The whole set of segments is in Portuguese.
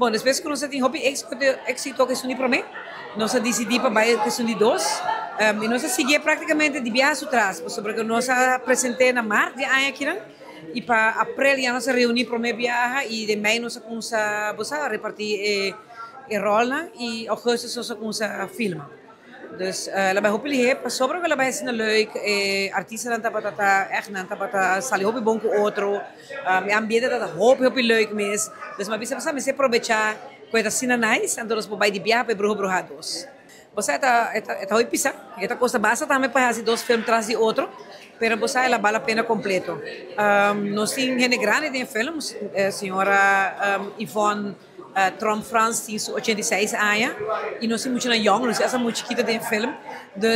Bom, depois que nós temos hobby éxito que são para mim, nós decidimos para que são de dois, e nós seguimos praticamente de viagem atrás, porque nós apresentei na mar de ano aqui, e para abril nós reunimos para minha viagem, e de maio nós começamos a repartir o rol, e agosto nós começamos a filmar. Dus ela vai hopelijk passou porque ela vai ser leuk, artista não tá para echt não tá para sair hopelijk bom com outro, ambiente tá hopelijk leuk mesmo. Dus mas bisa bisa me aproveitar coisa assim nice, então nós vamos de viagem para Bruhà 2. Você tá hoje pisa, esta coisa basta também para fazer dois filmes atrás de outro, pero você ela vale a pena completo. Nós temos gente grande de filmes, senhora Yvonne Trump France tinha 86 anos e nós somos muito jovens, nós somos muito chiquitos de filme, então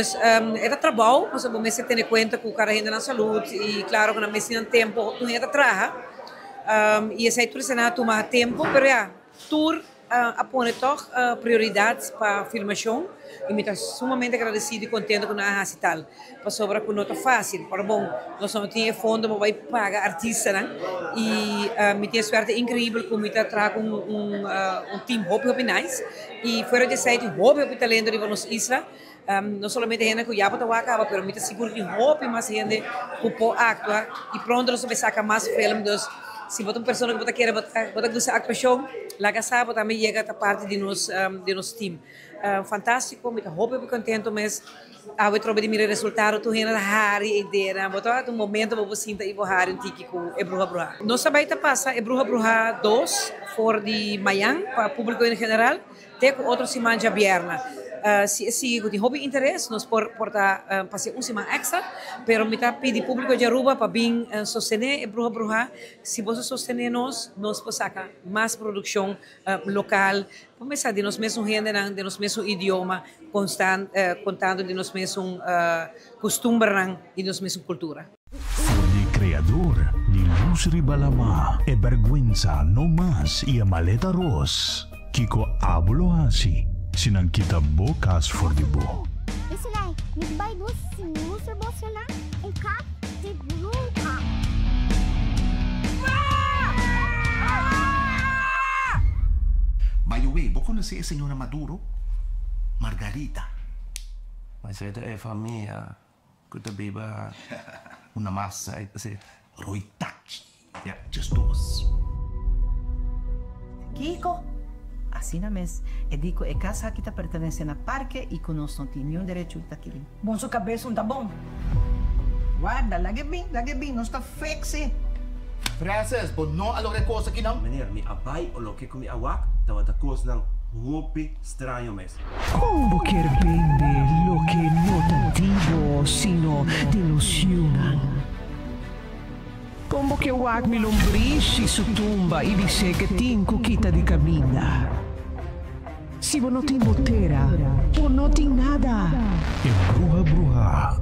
é trabalho, nós vamos ter em conta que o cara ainda na saúde e claro que na medicina tempo não é traha e essa é tomar tempo, mas já tour apone toch prioridades para a filmação e me está sumamente agradecido e contente com a tal. Passou para que não está fácil, mas bom, nós não temos fundo para pagar artistas, né? E me tem sorte incrível que me está trazendo time hobby nice e fora de site hobby talento de nossa isla. Não somente gente que já pode acaba, mas me está seguro que hobby mais gente que pode actuar e pronto nós vamos sacar mais filmes. Se você é uma pessoa que quer fazer atuação, lá que sabe também chega a parte de nosso time. Fantástico, me roupa muito contente, mas eu trouxe de mim resultado, tu ainda har ideia, botar um momento para você sentir e borrar um tique com E Bruha. Nós também passa E Bruha 2 for de manhã para o público em geral, até com outra semana de viernes. Se tem hobby interesse, nós porta fazer uma semana extra, pero me tá pedi público de Aruba para vir sostener E Bruha. Se você sostener nós podemos sacar mais produção local, começar de nós mesmos gente, de nós mesmos idioma, contando de nós mesmos costumes e de nós mesmos cultura. El creador de Luz Ribalama e vergüenza no más y a maleta ros, Kiko hablo así. Sinang kita bukas for the bo. Desiree, nagbay dos sinulos na ang kap de Bruhà. By the way, ¿vos conocés a señora Maduro? Margarita. Mas esta é família que também vai uma massa aí assim. Roitach. Yeah, just dos. Kiko, asina mes, e dico e casa kita pertenece na parque e conosco não tem nenhum direito aqui. Bom, sua cabeça não tá bom? Guarda, lagi bem, não está fixe. Francis, but no alore coisa aqui não. Meneer, mi abay o lo que comi awak, tawa da cos ng hupi estranho mes. Como quer vender lo que no tativo, sino te ilusionan. Como que wag mi lombriz e tumba e dice que tinco kita di camina. Si vos não tem botera, vos não tem nada. E Bruhà